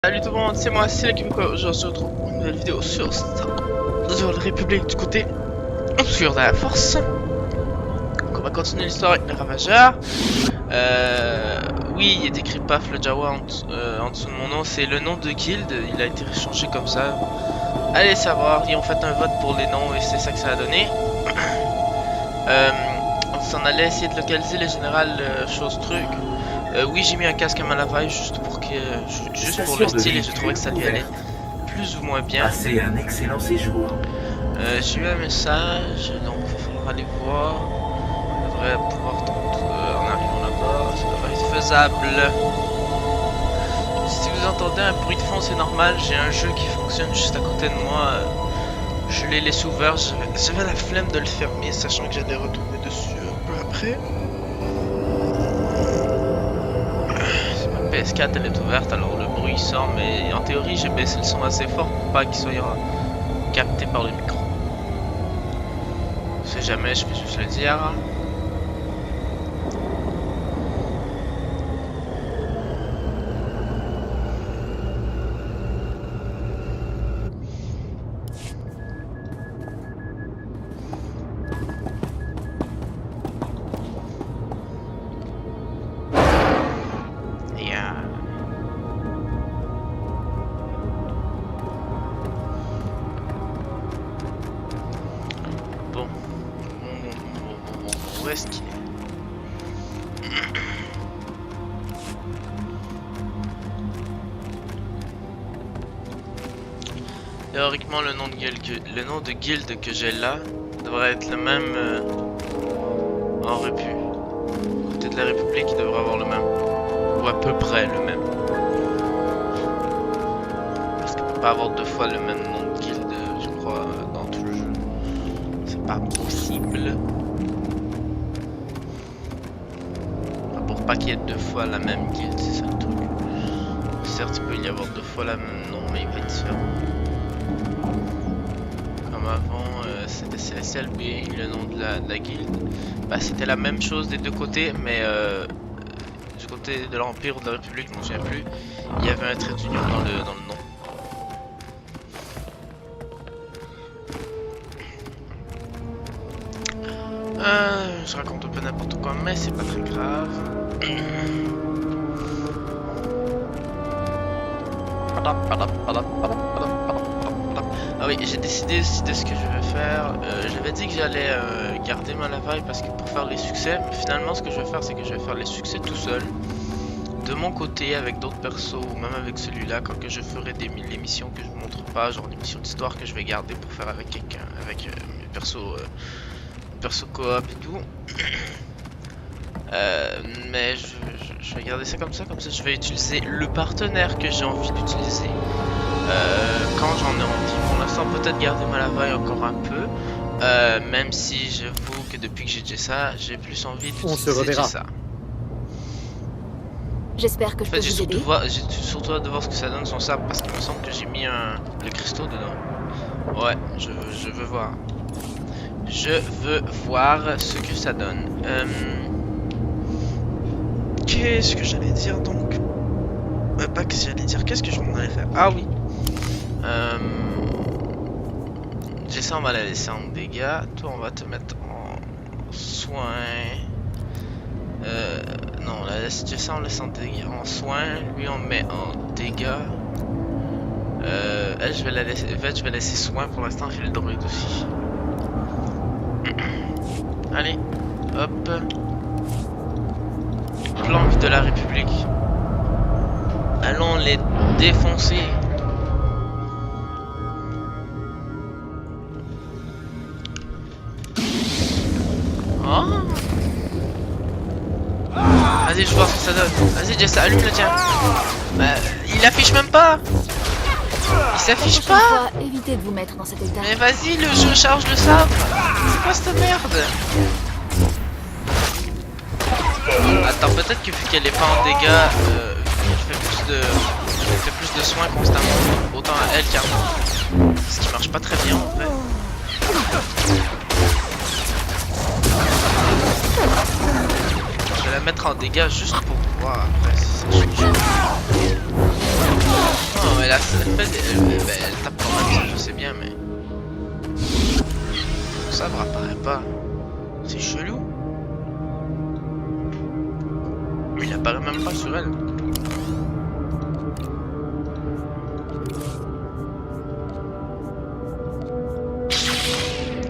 Salut tout le monde, c'est moi, c'est la Québécois. Aujourd'hui, on se retrouve pour une nouvelle vidéo sur la République du côté obscur de la Force. Donc, on va continuer l'histoire avec les Ravageurs. Oui, il est écrit Paf le Jawa en dessous de mon nom, c'est le nom de guild, il a été changé comme ça. Allez savoir, ils ont fait un vote pour les noms et c'est ça que ça a donné. On s'en allait essayer de localiser le général chose truc. Oui, j'ai mis un casque à Malavai juste pour le style et je trouvais que ça lui allait plus ou moins bien. Passez un excellent séjour. J'ai eu un message, donc il va falloir aller voir. On devrait pouvoir en arrivant là-bas, ça devrait être faisable. Si vous entendez un bruit de fond, c'est normal, j'ai un jeu qui fonctionne juste à côté de moi. Je l'ai laissé ouvert, j'avais la flemme de le fermer, sachant que j'allais retourner dessus un peu après. PS4 elle est ouverte, alors le bruit sort, mais en théorie j'ai baissé le son assez fort pour pas qu'il soit capté par le micro. On sait jamais, je peux juste le dire. Où est-ce qu'il est? Théoriquement, le nom de guilde que j'ai là devrait être le même en Répu. Côté de la République, il devrait avoir le même. Ou à peu près le même. Parce qu'on peut pas avoir deux fois le même nom de guilde, je crois, dans tout le jeu. C'est pas possible. Pour pas qu'il y ait deux fois la même guilde, c'est ça le truc. Certes, il peut y avoir deux fois la même nom, mais il va être différent. Comme avant, c'était CSLB, le nom de la guilde. Bah, c'était la même chose des deux côtés, mais du côté de l'Empire ou de la République, je m'en souviens plus, il y avait un trait d'union dans le nom. Je raconte un peu n'importe quoi, mais c'est pas très grave. Ah oui, j'ai décidé aussi de ce que je vais faire. J'avais dit que j'allais garder Malavai parce que pour faire les succès, mais finalement ce que je vais faire, c'est que je vais faire les succès tout seul. De mon côté, avec d'autres persos, ou même avec celui-là, quand que je ferai les missions que je montre pas, genre les missions d'histoire que je vais garder pour faire avec quelqu'un, avec mes perso coop et tout. Mais je vais garder ça comme ça je vais utiliser le partenaire que j'ai envie d'utiliser quand j'en ai envie. Pour l'instant, peut-être garder Malavai encore un peu, même si j'avoue que depuis que j'ai Jessa, j'ai plus envie d'utiliser Jessa. J'espère que je peux vous aider. J'ai surtout hâte de voir ce que ça donne son sabre parce qu'il me semble que j'ai mis le cristaux dedans. Ouais, je veux voir. Je veux voir ce que ça donne. Qu'est-ce que j'allais dire donc? Pas que j'allais dire, qu'est-ce que je m'en allais faire? Ah oui. Jessa, on va la laisser en dégâts. Toi, on va te mettre en soins. Non, on la laisse Jessa, on laisse en dégâts, en soins. Lui, on met en dégâts. Elle, je vais la laisser. En fait, je vais laisser soins pour l'instant. J'ai le druide aussi. Allez, hop. Planque de la République. Allons les défoncer. Oh. Vas-y, je vois ce que ça donne. Vas-y, Jessa, allume le tien. Bah, il affiche même pas. Il s'affiche pas. Évitez de vous mettre dans cet état. Mais vas-y, le jeu charge le sabre. C'est quoi cette merde? Attends, peut-être que vu qu'elle est pas en dégâts, elle fait plus de soins constamment. Autant à elle qu'à moi. Ce qui marche pas très bien en fait. Je vais la mettre en dégâts juste pour voir après si ça change. elle a elle tape quand même, ça je sais bien, mais... Ça me apparaît pas. C'est chelou. Mais il apparaît même pas sur elle.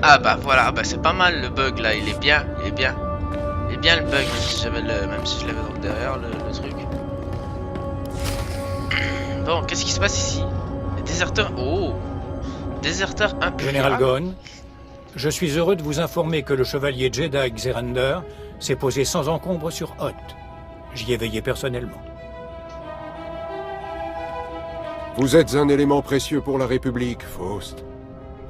Ah bah voilà, bah c'est pas mal le bug là, il est bien, il est bien. Il est bien le bug, si j'avais même si je l'avais dans le derrière le truc. Bon, qu'est-ce qui se passe ici? Les déserteurs... Oh! Déserteur impérial. Général Ghosn, je suis heureux de vous informer que le chevalier Jedi Xerander s'est posé sans encombre sur Hoth. J'y ai veillé personnellement. Vous êtes un élément précieux pour la République, Faust.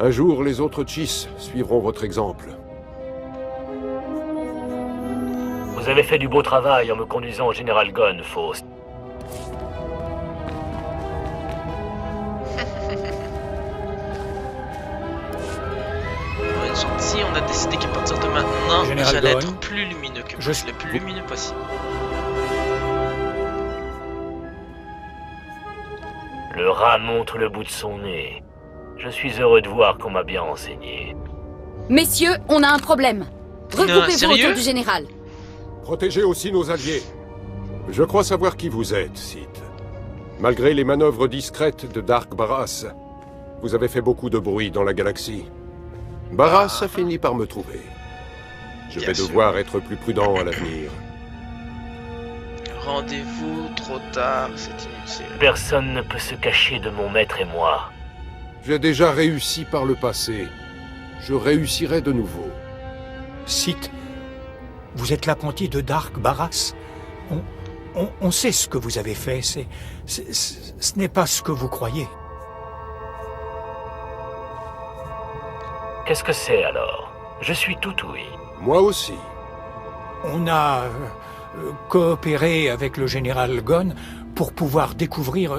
Un jour, les autres Chiss suivront votre exemple. Vous avez fait du beau travail en me conduisant au général Ghosn, Faust. Si on a décidé qu'à partir de maintenant, Général j'allais Ghosn, être plus lumineux que moi, le plus lumineux possible. Le rat montre le bout de son nez. Je suis heureux de voir qu'on m'a bien enseigné. Messieurs, on a un problème. Regroupez-vous sérieux autour du général. Protégez aussi nos alliés. Je crois savoir qui vous êtes, Sith. Malgré les manœuvres discrètes de Dark Barras, vous avez fait beaucoup de bruit dans la galaxie. Barras a fini par me trouver. Je vais devoir être plus prudent à l'avenir. Rendez-vous trop tard, c'est inutile. Personne ne peut se cacher de mon maître et moi. J'ai déjà réussi par le passé. Je réussirai de nouveau. Sith, vous êtes l'apprenti de Dark Barras. On sait ce que vous avez fait. Ce n'est pas ce que vous croyez. Qu'est-ce que c'est alors? Je suis tout ouïe. Moi aussi. On a coopéré avec le général Ghosn pour pouvoir découvrir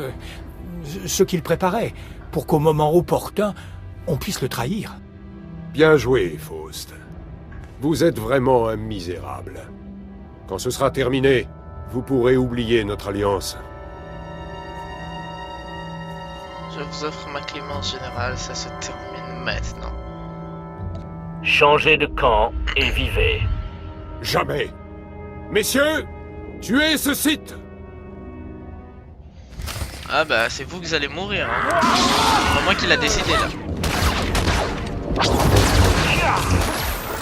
ce qu'il préparait, pour qu'au moment opportun, on puisse le trahir. Bien joué, Faust. Vous êtes vraiment un misérable. Quand ce sera terminé, vous pourrez oublier notre alliance. Je vous offre ma clémence générale, ça se termine maintenant. Changez de camp et vivez. Jamais. Messieurs, tuez ce Sith! Ah bah c'est vous que vous allez mourir, hein. C'est pas moi qui l'a décidé là.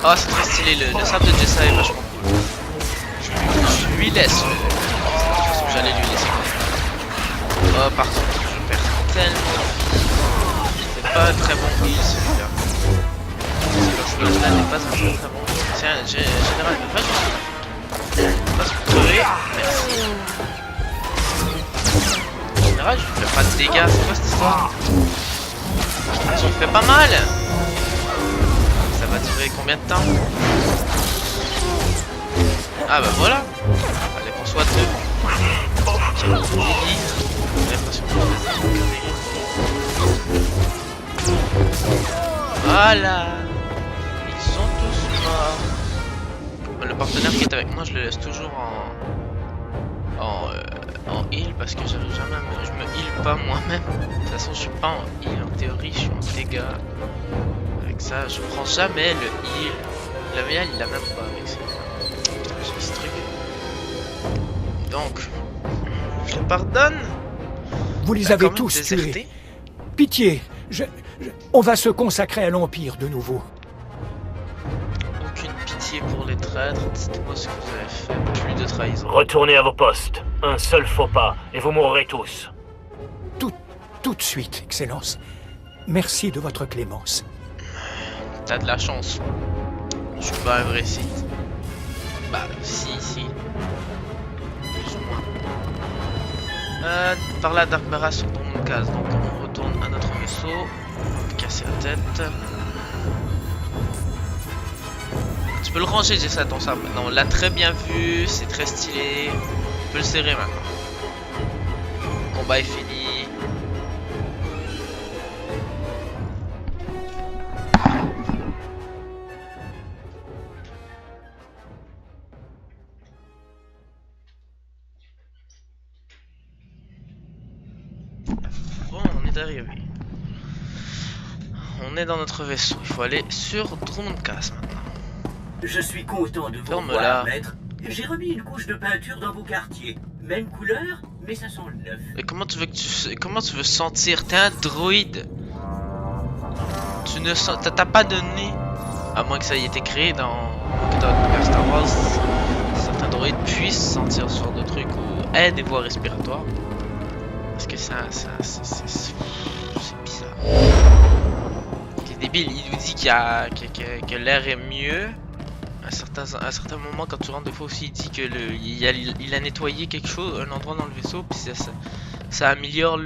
Oh c'est très stylé, le sable de Jessa est vachement cool. Je lui laisse parce que j'allais lui laisser. Oh par contre je perds tellement. C'est pas un très bon heal celui-là. Ce personnage-là n'est pas un très bon. Tiens, général, va jouer. Va se crever. Merci. Général, je lui fais pas de dégâts, c'est quoi cette histoire? Je lui fais pas mal. Ça va durer combien de temps? Ah bah voilà. Fallait qu'on soit deux. J'ai l'impression que je fais. Voilà. Ils sont tous morts. Le partenaire qui est avec moi, je le laisse toujours en heal parce que j'arrive jamais à je me heal pas moi-même. De toute façon, je suis pas en heal. En théorie, je suis en dégâts. Avec ça, je prends jamais le heal. La VL, il l'a même pas avec ça. Putain, j'ai ce truc. Donc, je le pardonne. Vous les avez tous tués. Pitié, on va se consacrer à l'Empire de nouveau. Aucune pitié pour les traîtres. Dites-moi ce que vous avez fait. Plus de trahison. Retournez à vos postes. Un seul faux pas, et vous mourrez tous. Tout de suite, Excellence. Merci de votre clémence. T'as de la chance. Je suis pas un vrai Sith. Bah, si. Plus ou moins. Par là, Dark Barras sont dans mon case, donc on retourne à notre vaisseau. On va casser la tête. Tu peux le ranger, j'ai ça, ton sabre. Non, on l'a très bien vu, c'est très stylé. On peut le serrer maintenant. Le combat est fini. est arrivé. On est dans notre vaisseau. Il faut aller sur Drumcas maintenant. Je suis content de vous Ferme-la. voir, maître. J'ai remis une couche de peinture dans vos quartiers. Même couleur, mais ça sent le neuf. Et comment tu veux sentir? T'es un droïde. Tu ne sens... T'as pas de nez. À moins que ça ait été créé dans Star Wars. Certains droïdes puissent sentir ce genre de trucs ou aient des voies respiratoires. Parce que c'est bizarre. C'est débile. Il nous dit que l'air est mieux. À certains moments, quand tu rentres, des fois aussi, il dit que il a nettoyé quelque chose, un endroit dans le vaisseau, puis ça améliore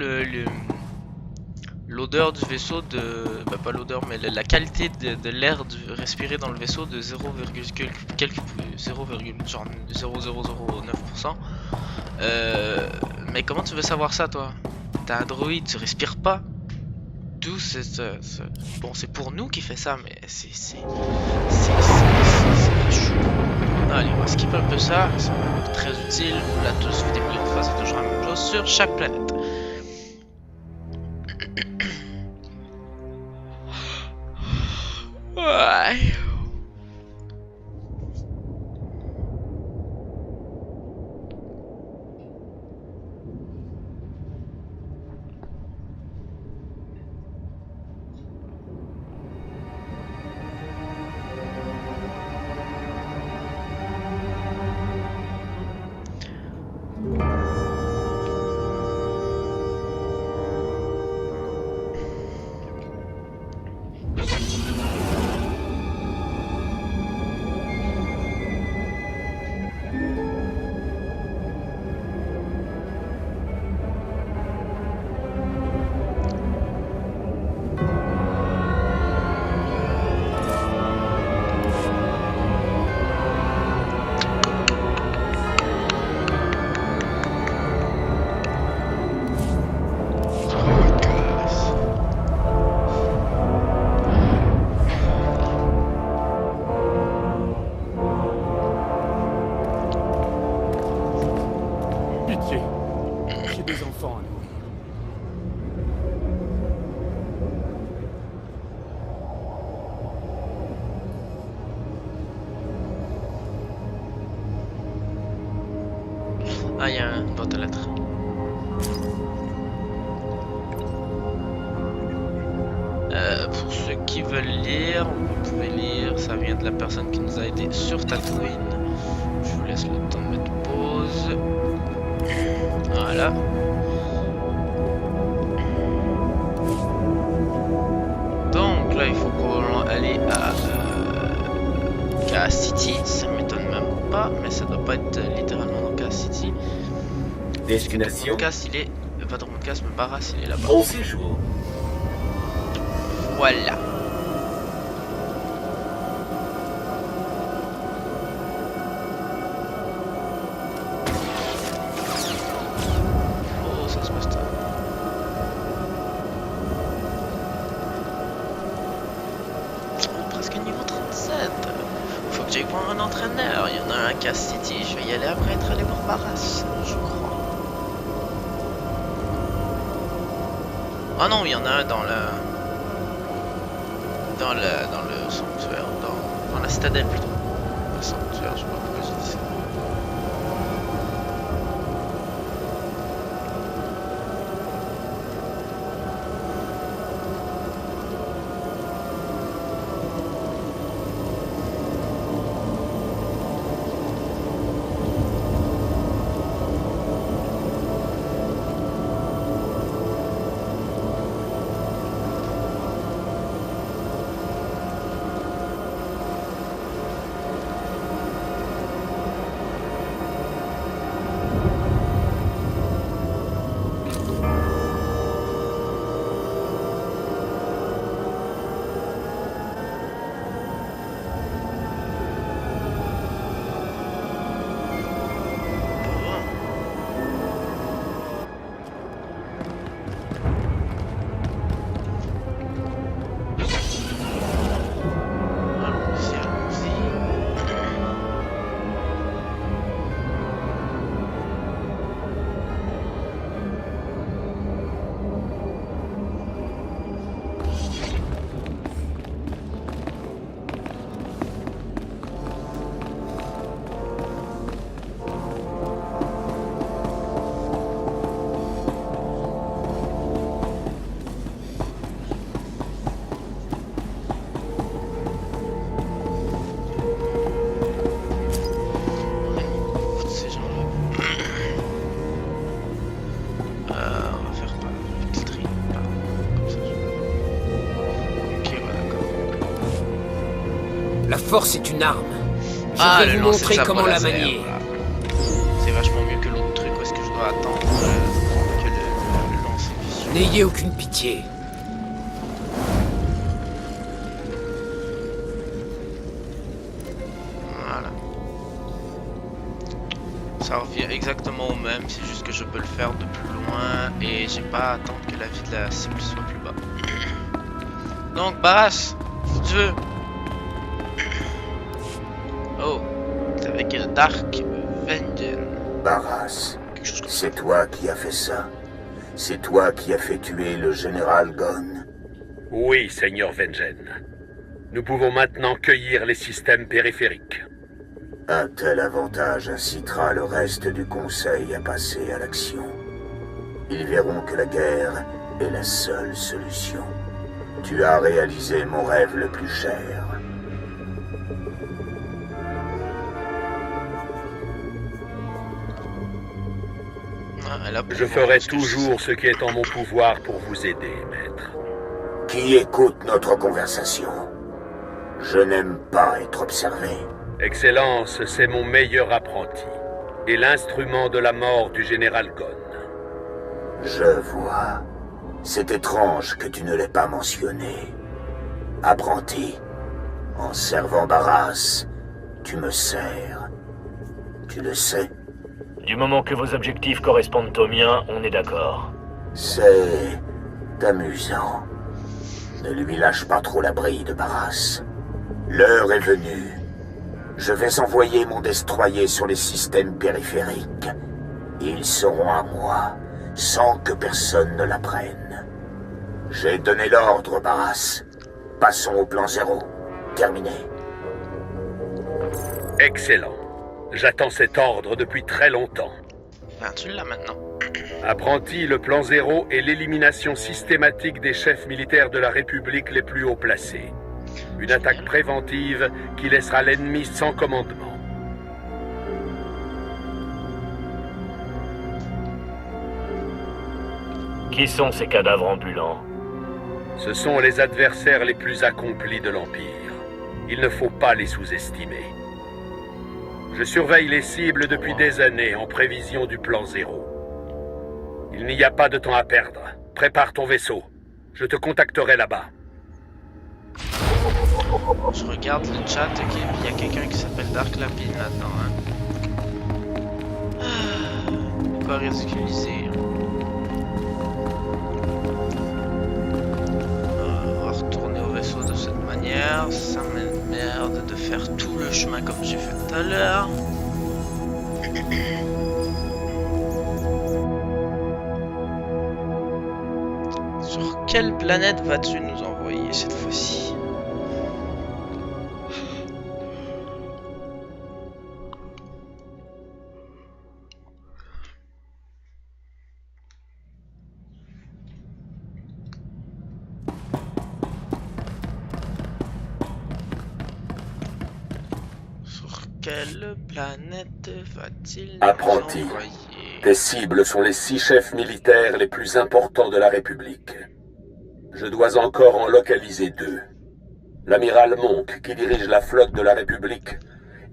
l'odeur du vaisseau bah pas l'odeur, mais la qualité de l'air respiré dans le vaisseau de 0,0009%. Mais comment tu veux savoir ça, toi? T'as un droïde, tu respires pas. D'où bon, c'est pour nous qui fait ça, mais c'est chou. Allez, on va skipper un peu ça. C'est très utile. On l'a tous vu des millions de fois, c'est toujours la même chose sur chaque planète. Ouais. J'ai des enfants à nourrir. Ah, il y a une boîte aux lettres. Pour ceux qui veulent lire, vous pouvez lire. Ça vient de la personne qui nous a aidé sur Tatooine. Je vous laisse le temps de mettre pause. Voilà. Donc là, il faut probablement aller à Chaos City. Ça m'étonne même pas, mais ça doit pas être littéralement dans Chaos City. Destination. Drumcas, il est. Pas Drumcas, mais Barras, il est là-bas. Bon séjour. Voilà. Oh, ça se passe. Presque niveau 37. Faut que j'aille voir un entraîneur. Il y en a un à Chaos City. Je vais y aller après être allé voir Barras, je crois. Ah non, il y en a un dans le sanctuaire, dans la citadelle plutôt. Le sanctuaire, je sais pas pourquoi j'ai dit ça. force est une arme. Je Ah, vais le vous lancer de montrer sabre comment la laser, manier. là. C'est vachement mieux que l'autre truc, où est-ce que je dois attendre que le lancer visuel. N'ayez aucune pitié. Voilà. Ça revient exactement au même, c'est juste que je peux le faire de plus loin et j'ai pas à attendre que la vie de la cible soit plus bas. Donc Barras, si tu veux. Oh, c'est avec Dark Vengeance. Barras, c'est toi qui as fait ça. C'est toi qui as fait tuer le général Gon. Oui, Seigneur Vengeance. Nous pouvons maintenant cueillir les systèmes périphériques. Un tel avantage incitera le reste du Conseil à passer à l'action. Ils verront que la guerre est la seule solution. Tu as réalisé mon rêve le plus cher. Je ferai toujours ce qui est en mon pouvoir pour vous aider, maître. Qui écoute notre conversation? Je n'aime pas être observé. Excellence, c'est mon meilleur apprenti. Et l'instrument de la mort du général Gon. Je vois. C'est étrange que tu ne l'aies pas mentionné. Apprenti, en servant Barras, tu me sers. Tu le sais? Du moment que vos objectifs correspondent aux miens, on est d'accord. C'est amusant. Ne lui lâche pas trop la bride, Barras. L'heure est venue. Je vais envoyer mon destroyer sur les systèmes périphériques. Ils seront à moi, sans que personne ne l'apprenne. J'ai donné l'ordre, Barras. Passons au plan 0. Terminé. Excellent. J'attends cet ordre depuis très longtemps. Ben, tu l'as maintenant. Apprenti, le plan 0 est l'élimination systématique des chefs militaires de la République les plus haut placés. Une attaque préventive qui laissera l'ennemi sans commandement. Qui sont ces cadavres ambulants? Ce sont les adversaires les plus accomplis de l'Empire. Il ne faut pas les sous-estimer. Je surveille les cibles depuis des années en prévision du plan 0. Il n'y a pas de temps à perdre. Prépare ton vaisseau. Je te contacterai là-bas. Je regarde le chat, ok, il y a quelqu'un qui s'appelle Dark Lapine là-dedans. Hein. Quoi ridiculiser? On va retourner au vaisseau de cette manière. Ça m'emmerde de faire tout le chemin comme j'ai fait tout à l'heure. Sur quelle planète vas-tu nous envoyer cette fois-ci? Quelle planète va-t-il nous Apprenti. envoyer? Tes cibles sont les 6 chefs militaires les plus importants de la République. Je dois encore en localiser 2. L'amiral Monk, qui dirige la flotte de la République,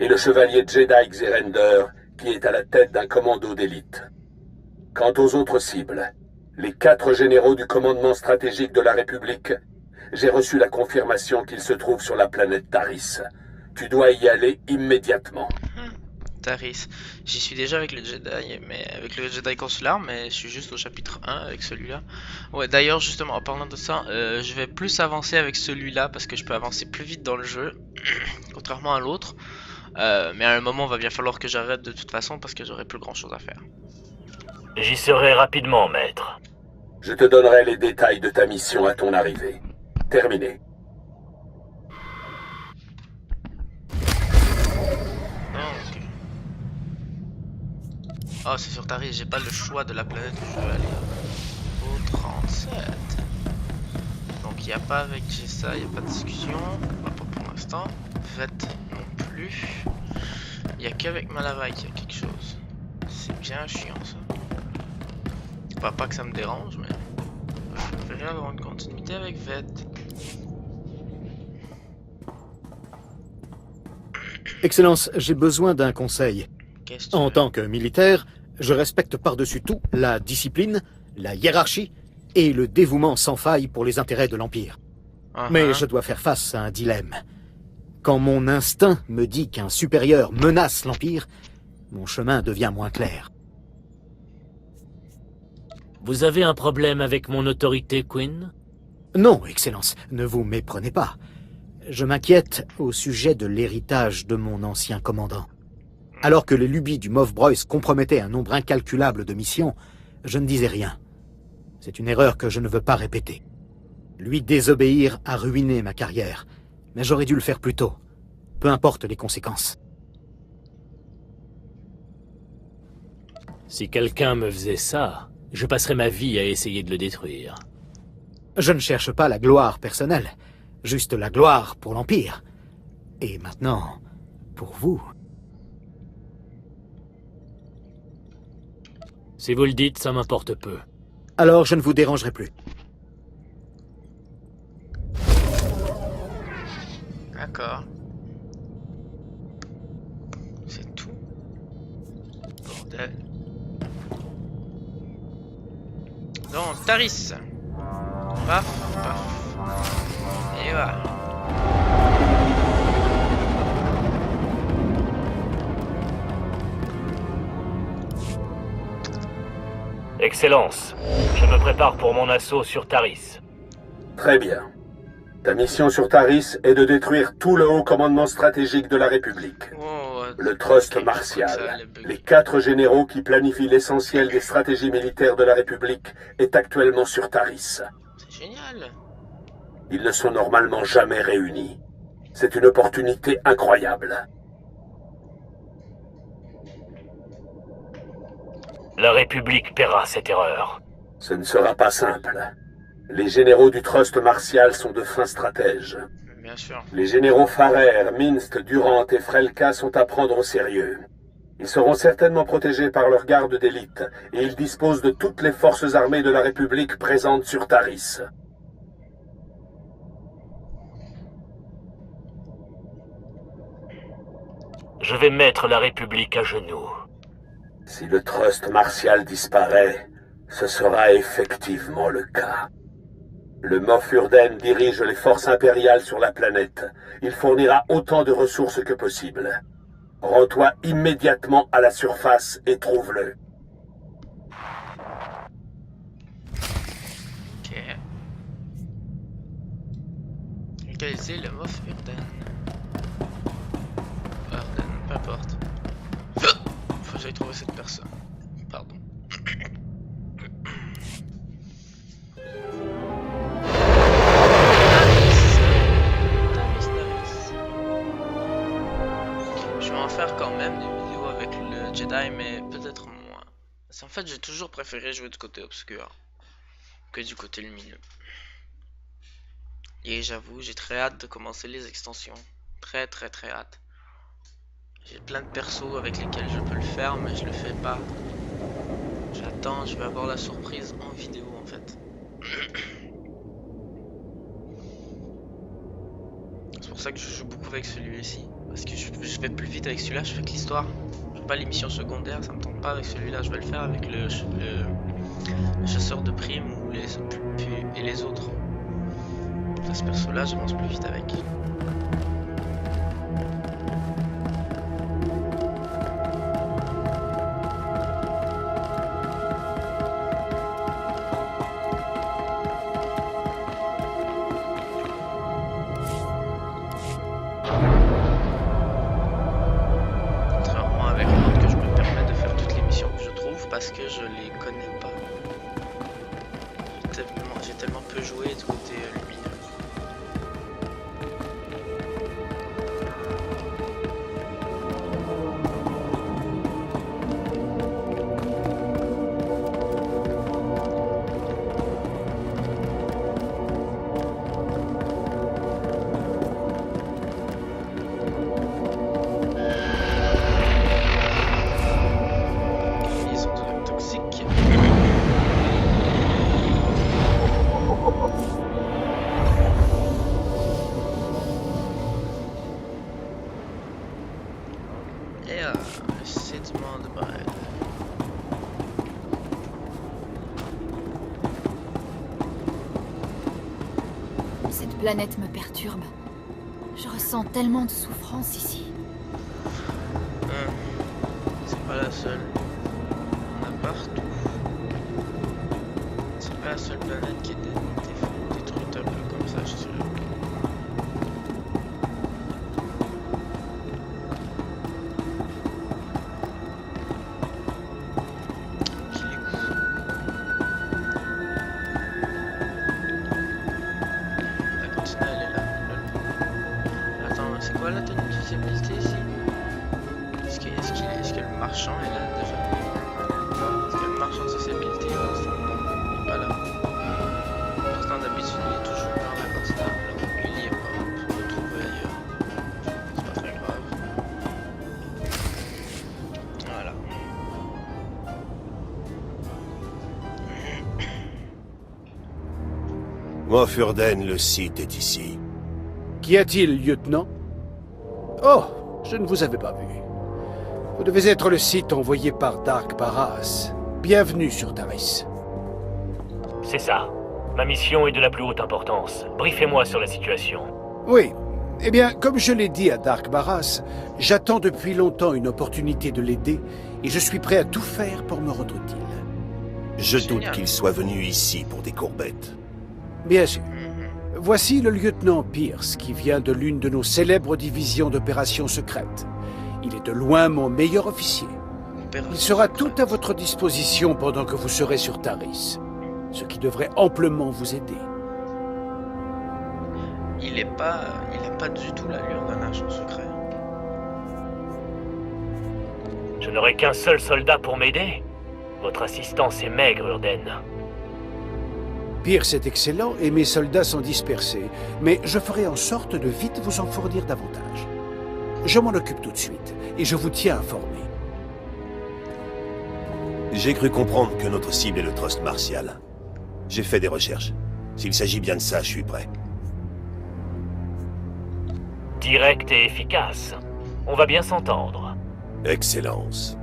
et le chevalier Jedi Xerender, qui est à la tête d'un commando d'élite. Quant aux autres cibles, les 4 généraux du commandement stratégique de la République, j'ai reçu la confirmation qu'ils se trouvent sur la planète Taris. Tu dois y aller immédiatement. Taris. J'y suis déjà avec le Jedi, mais avec le Jedi consulaire, mais je suis juste au chapitre 1 avec celui-là. Ouais, d'ailleurs, justement, en parlant de ça, je vais plus avancer avec celui-là parce que je peux avancer plus vite dans le jeu, contrairement à l'autre. Mais à un moment, il va bien falloir que j'arrête de toute façon parce que j'aurai plus grand-chose à faire. J'y serai rapidement, maître. Je te donnerai les détails de ta mission à ton arrivée. Terminé. Oh, c'est sur Taris, j'ai pas le choix de la planète où je veux aller. Au 37. Donc il n'y a pas avec ça, il n'y a pas de discussion. Bah, pas pour l'instant. Vette non plus. Il n'y a qu'avec Malavai qu'il y a quelque chose. C'est bien chiant ça. Pas que ça me dérange, mais je préférerais avoir une continuité avec Vette. Excellence, j'ai besoin d'un conseil. En tant que militaire, je respecte par-dessus tout la discipline, la hiérarchie et le dévouement sans faille pour les intérêts de l'Empire. Mais je dois faire face à un dilemme. Quand mon instinct me dit qu'un supérieur menace l'Empire, mon chemin devient moins clair. Vous avez un problème avec mon autorité, Quinn? Non, Excellence, ne vous méprenez pas. Je m'inquiète au sujet de l'héritage de mon ancien commandant. Alors que les lubies du Moff Broyce compromettaient un nombre incalculable de missions, je ne disais rien. C'est une erreur que je ne veux pas répéter. Lui désobéir a ruiné ma carrière, mais j'aurais dû le faire plus tôt. Peu importe les conséquences. Si quelqu'un me faisait ça, je passerais ma vie à essayer de le détruire. Je ne cherche pas la gloire personnelle, juste la gloire pour l'Empire. Et maintenant, pour vous. Si vous le dites, ça m'importe peu. Alors je ne vous dérangerai plus. D'accord. C'est tout. Bordel. Donc, Taris. Paf, paf. Et voilà. Excellence, je me prépare pour mon assaut sur Taris. Très bien. Ta mission sur Taris est de détruire tout le haut commandement stratégique de la République. Le Trust Martial, les 4 généraux qui planifient l'essentiel des stratégies militaires de la République, est actuellement sur Taris. C'est génial. Ils ne sont normalement jamais réunis. C'est une opportunité incroyable. La République paiera cette erreur. Ce ne sera pas simple. Les généraux du Trust Martial sont de fins stratèges. Bien sûr. Les généraux Farrer, Minst, Durant et Frelka sont à prendre au sérieux. Ils seront certainement protégés par leur garde d'élite, et ils disposent de toutes les forces armées de la République présentes sur Taris. Je vais mettre la République à genoux. Si le Trust Martial disparaît, ce sera effectivement le cas. Le Moff Urden dirige les forces impériales sur la planète. Il fournira autant de ressources que possible. Rends-toi immédiatement à la surface et trouve-le. Ok. Localiser le Moff Urden. Urden, peu importe. Faut que j'aille trouver cette personne. Pardon. Je vais en faire quand même des vidéos avec le Jedi, mais peut-être moins. En fait, j'ai toujours préféré jouer du côté obscur que du côté lumineux. Et j'avoue, j'ai très hâte de commencer les extensions. Très hâte. J'ai plein de persos avec lesquels je peux le faire, mais je le fais pas. J'attends, je vais avoir la surprise en vidéo en fait. C'est pour ça que je joue beaucoup avec celui-ci. Parce que je vais plus vite avec celui-là, je fais que l'histoire. Je fais pas les missions secondaires, ça me tente pas avec celui-là. Je vais le faire avec le chasseur de primes ou et les autres. Ça, ce perso-là, j'avance plus vite avec. Parce que je les connais pas. J'ai tellement peu joué du côté lumineux. planète me perturbe. Je ressens tellement de souffrance ici. C'est pas la seule. On a partout. C'est pas la seule planète qui est détruite un peu comme ça, je suis sûr. La tenue de visibilité ici. Est-ce que le marchand est là déjà? Non, est-ce que le marchand de sensibilité est là? Il n'est pas là. Pourtant d'habitude il est toujours dans la constante. Là, lui il est pas, on peut le trouver ailleurs. C'est pas très grave. Voilà. Moff Urden, le site est ici. Qu'y a-t-il, lieutenant? Oh, je ne vous avais pas vu. Vous devez être le site envoyé par Dark Barras. Bienvenue sur Taris. C'est ça. Ma mission est de la plus haute importance. Briefez-moi sur la situation. Oui. Eh bien, comme je l'ai dit à Dark Barras, j'attends depuis longtemps une opportunité de l'aider et je suis prêt à tout faire pour me rendre utile. Je doute qu'il soit venu ici pour des courbettes. Bien sûr. Voici le lieutenant Pierce, qui vient de l'une de nos célèbres divisions d'opérations secrètes. Il est de loin mon meilleur officier. Il sera tout à votre disposition pendant que vous serez sur Taris, ce qui devrait amplement vous aider. Il a pas du tout l'allure d'un agent secret. Je n'aurai qu'un seul soldat pour m'aider. Votre assistance est maigre, Urden. Pierce est excellent et mes soldats sont dispersés, mais je ferai en sorte de vite vous en fournir davantage. Je m'en occupe tout de suite et je vous tiens informé. J'ai cru comprendre que notre cible est le Trust Martial. J'ai fait des recherches. S'il s'agit bien de ça, je suis prêt. Direct et efficace. On va bien s'entendre. Excellence.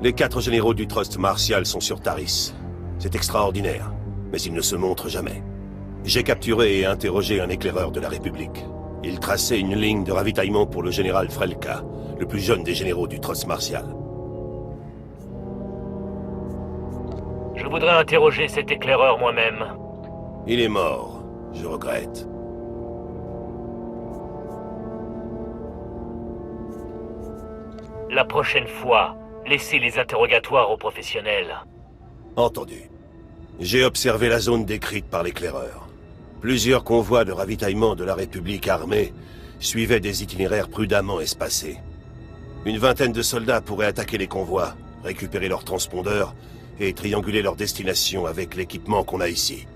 Les 4 généraux du Trust Martial sont sur Taris. C'est extraordinaire. Mais il ne se montre jamais. J'ai capturé et interrogé un éclaireur de la République. Il traçait une ligne de ravitaillement pour le général Frelka, le plus jeune des généraux du Trust Martial. Je voudrais interroger cet éclaireur moi-même. Il est mort. Je regrette. La prochaine fois, laissez les interrogatoires aux professionnels. Entendu. J'ai observé la zone décrite par l'éclaireur. Plusieurs convois de ravitaillement de la République armée suivaient des itinéraires prudemment espacés. Une vingtaine de soldats pourraient attaquer les convois, récupérer leurs transpondeurs et trianguler leur destination avec l'équipement qu'on a ici.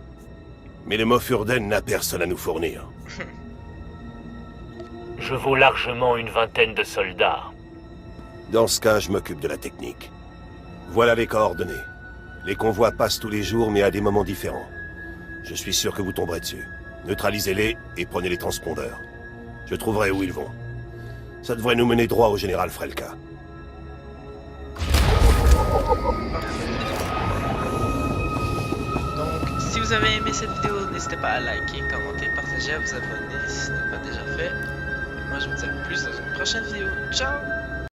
Mais le Moff Urden n'a personne à nous fournir. Je vaux largement une vingtaine de soldats. Dans ce cas, je m'occupe de la technique. Voilà les coordonnées. Les convois passent tous les jours, mais à des moments différents. Je suis sûr que vous tomberez dessus. Neutralisez-les et prenez les transpondeurs. Je trouverai où ils vont. Ça devrait nous mener droit au général Frelka. Donc, si vous avez aimé cette vidéo, n'hésitez pas à liker, commenter, partager, à vous abonner si ce n'est pas déjà fait. Moi, je vous dis à plus dans une prochaine vidéo. Ciao!